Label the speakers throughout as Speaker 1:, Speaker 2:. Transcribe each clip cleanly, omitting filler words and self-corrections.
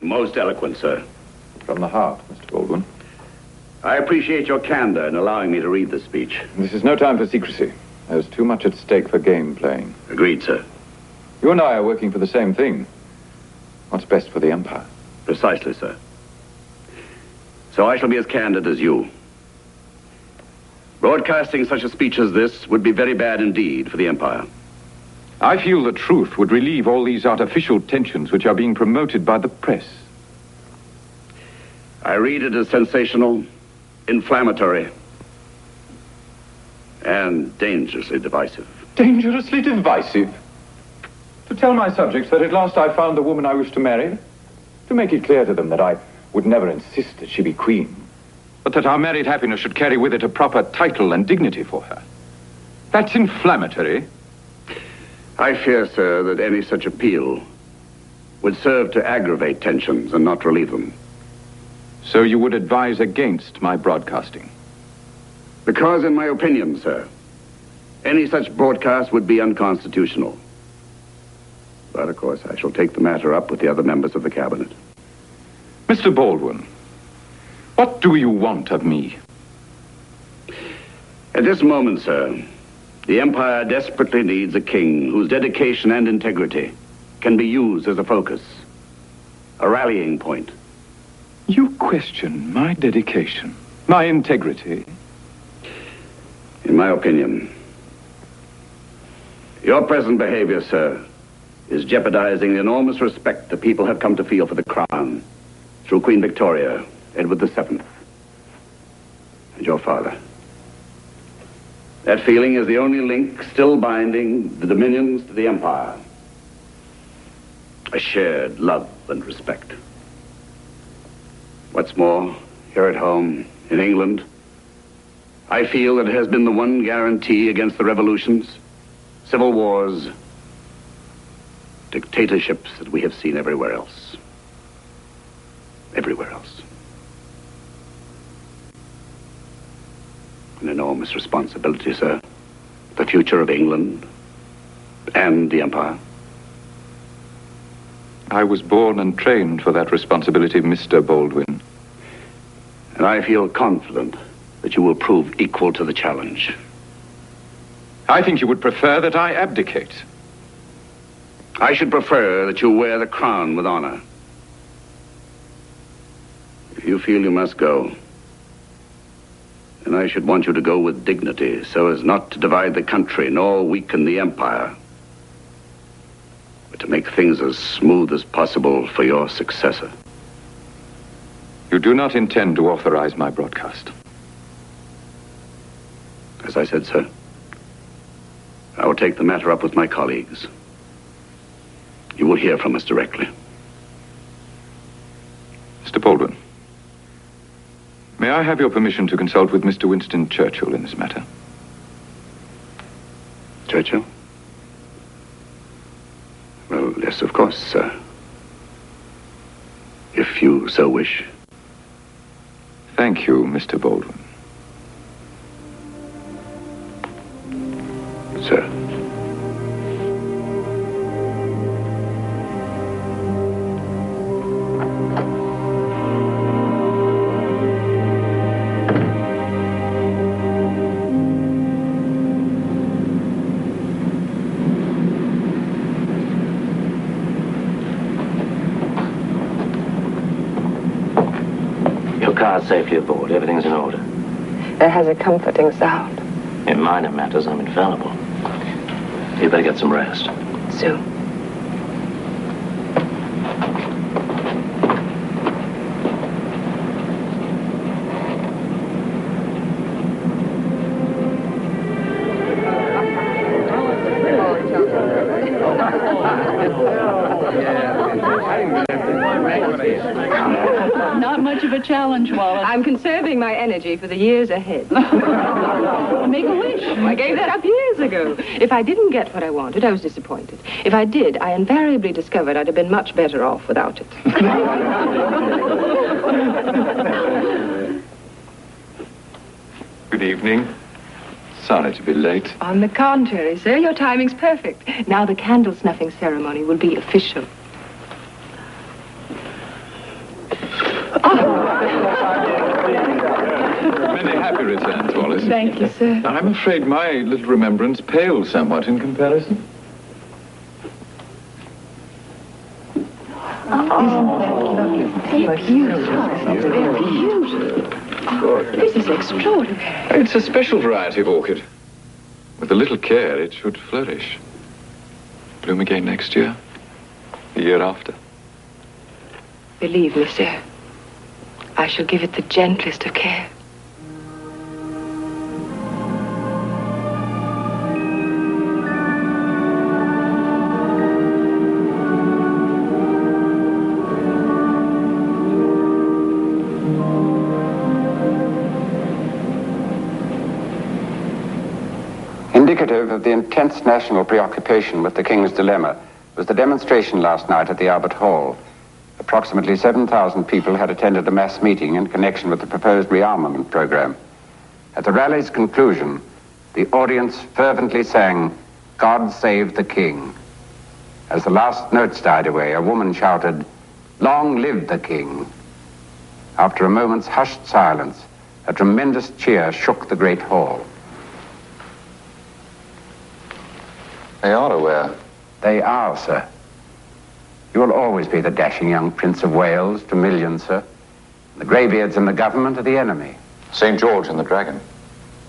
Speaker 1: Most eloquent, sir.
Speaker 2: From the heart, Mr. Baldwin.
Speaker 1: I appreciate your candor in allowing me to read this speech.
Speaker 2: This is no time for secrecy. There's too much at stake for game playing.
Speaker 1: Agreed, sir.
Speaker 2: You and I are working for the same thing. What's best for the Empire?
Speaker 1: Precisely, sir. So I shall be as candid as you. Broadcasting such a speech as this would be very bad indeed for the Empire.
Speaker 2: I feel the truth would relieve all these artificial tensions which are being promoted by the press.
Speaker 1: I read it as sensational, inflammatory, and dangerously divisive.
Speaker 2: Dangerously divisive? To tell my subjects that at last I found the woman I wish to marry? To make it clear to them that I would never insist that she be queen, but that our married happiness should carry with it a proper title and dignity for her? That's inflammatory.
Speaker 1: I fear, sir, that any such appeal would serve to aggravate tensions and not relieve them.
Speaker 2: So you would advise against my broadcasting?
Speaker 1: Because, in my opinion, sir, any such broadcast would be unconstitutional. But, of course, I shall take the matter up with the other members of the cabinet.
Speaker 2: Mr. Baldwin, what do you want of me?
Speaker 1: At this moment, sir, the Empire desperately needs a king whose dedication and integrity can be used as a focus, a rallying point.
Speaker 2: You question my dedication, my integrity?
Speaker 1: In my opinion, your present behavior, sir, is jeopardizing the enormous respect the people have come to feel for the crown through Queen Victoria, Edward VII, and your father. That feeling is the only link still binding the dominions to the Empire. A shared love and respect. What's more, here at home, in England, I feel that it has been the one guarantee against the revolutions, civil wars, dictatorships that we have seen everywhere else. Everywhere else. An enormous responsibility, sir. The future of England and the Empire.
Speaker 2: I was born and trained for that responsibility, Mr. Baldwin.
Speaker 1: And I feel confident that you will prove equal to the challenge.
Speaker 2: I think you would prefer that I abdicate.
Speaker 1: I should prefer that you wear the crown with honor. If you feel you must go, then I should want you to go with dignity so as not to divide the country nor weaken the Empire, but to make things as smooth as possible for your successor.
Speaker 2: You do not intend to authorize my broadcast?
Speaker 1: As I said, sir, I will take the matter up with my colleagues. You will hear from us directly.
Speaker 2: Mr. Baldwin, may I have your permission to consult with Mr. Winston Churchill in this matter?
Speaker 1: Churchill? Well, yes, of course, sir. If you so wish.
Speaker 2: Thank you, Mr. Baldwin.
Speaker 1: Sir.
Speaker 3: Your car's safely aboard. Everything's in order.
Speaker 4: It has a comforting sound.
Speaker 3: In minor matters, I'm infallible. You better get some rest.
Speaker 4: Soon.
Speaker 5: Not much of a challenge, Wallace.
Speaker 4: I'm conserving my energy for the years ahead.
Speaker 5: Make a wish.
Speaker 4: I gave that up years ago. If I didn't get what I wanted, I was disappointed. If I did, I invariably discovered I'd have been much better off without it.
Speaker 2: Good evening. Sorry to be late.
Speaker 4: On the contrary, sir, your timing's perfect. Now the candle snuffing ceremony will be official.
Speaker 2: Many happy returns, Wallace.
Speaker 4: Thank you, sir.
Speaker 2: I'm afraid my little remembrance pales somewhat in comparison.
Speaker 4: This is extraordinary.
Speaker 2: It's a special variety of orchid. With a little care, it should flourish. Bloom again next year. The year after.
Speaker 4: Believe me, sir, I shall give it the gentlest of care.
Speaker 6: Indicative of the intense national preoccupation with the King's dilemma was the demonstration last night at the Albert Hall. Approximately 7,000 people had attended a mass meeting in connection with the proposed rearmament program. At the rally's conclusion, the audience fervently sang, "God Save the King." As the last notes died away, a woman shouted, "Long live the King." After a moment's hushed silence, a tremendous cheer shook the great hall.
Speaker 2: They are aware.
Speaker 6: They are, sir. You will always be the dashing young Prince of Wales to millions, sir. The greybeards in the government are the enemy.
Speaker 2: St. George and the Dragon.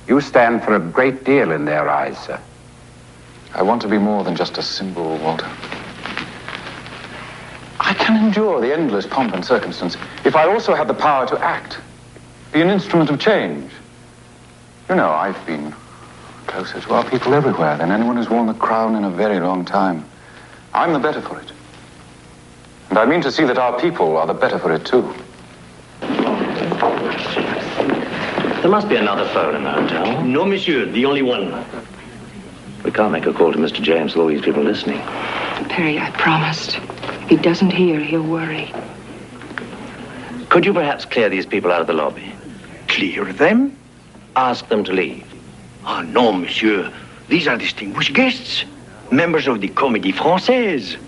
Speaker 6: You stand for a great deal in their eyes, sir.
Speaker 2: I want to be more than just a symbol, Walter. I can endure the endless pomp and circumstance if I also have the power to act, be an instrument of change. You know, I've been closer to our people everywhere than anyone who's worn the crown in a very long time. I'm the better for it. And I mean to see that our people are the better for it, too.
Speaker 3: There must be another phone in the hotel.
Speaker 7: No, monsieur, the only one.
Speaker 3: We can't make a call to Mr. James with all these people listening.
Speaker 4: Perry, I promised. If he doesn't hear, he'll worry.
Speaker 3: Could you perhaps clear these people out of the lobby?
Speaker 7: Clear them?
Speaker 3: Ask them to leave.
Speaker 7: Ah, no, monsieur. These are distinguished guests. Members of the Comédie Française.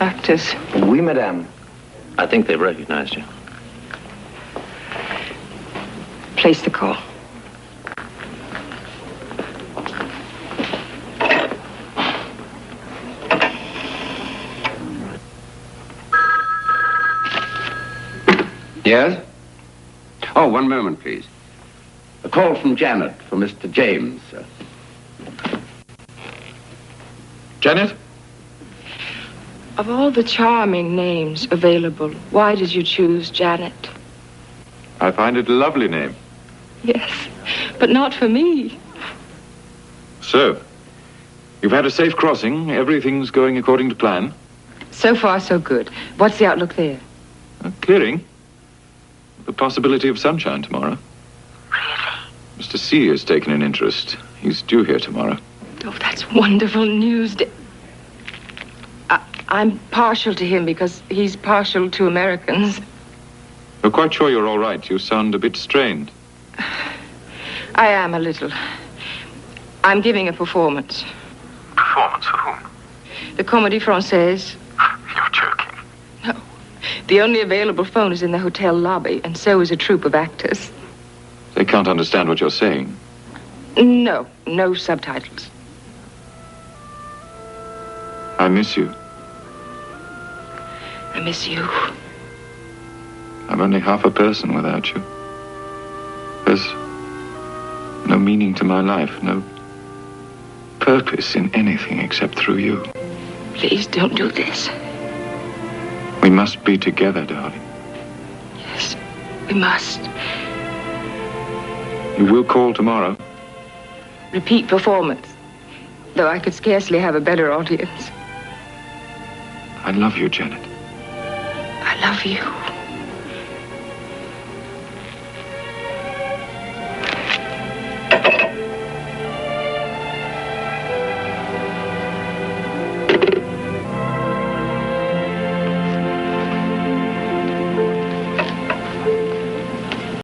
Speaker 4: Actors.
Speaker 3: Oui, madame. I think they've recognized you.
Speaker 4: Place the call.
Speaker 6: Yes? Oh, one moment, please.
Speaker 1: A call from Janet for Mr. James, sir.
Speaker 2: Janet?
Speaker 4: Of all the charming names available, why did you choose Janet?
Speaker 2: I find it a lovely name.
Speaker 4: Yes, but not for me.
Speaker 2: So, you've had a safe crossing. Everything's going according to plan.
Speaker 4: So far, so good. What's the outlook there?
Speaker 2: Clearing. The possibility of sunshine tomorrow.
Speaker 4: Really?
Speaker 2: Mr. C has taken an interest. He's due here tomorrow.
Speaker 4: Oh, that's wonderful news. I'm partial to him because he's partial to Americans.
Speaker 2: You're quite sure you're all right? You sound a bit strained.
Speaker 4: I am a little. I'm giving a performance.
Speaker 2: Performance for whom?
Speaker 4: The Comédie Française.
Speaker 2: You're joking.
Speaker 4: No. The only available phone is in the hotel lobby, and so is a troupe of actors.
Speaker 2: They can't understand what you're saying.
Speaker 4: No subtitles.
Speaker 2: I miss you.
Speaker 4: I miss you.
Speaker 2: I'm only half a person without you. There's no meaning to my life, no purpose in anything except through you.
Speaker 4: Please don't do this.
Speaker 2: We must be together, darling.
Speaker 4: Yes, we must.
Speaker 2: You will call tomorrow?
Speaker 4: Repeat performance. Though I could scarcely have a better audience.
Speaker 2: I love you, Janet.
Speaker 4: I love you.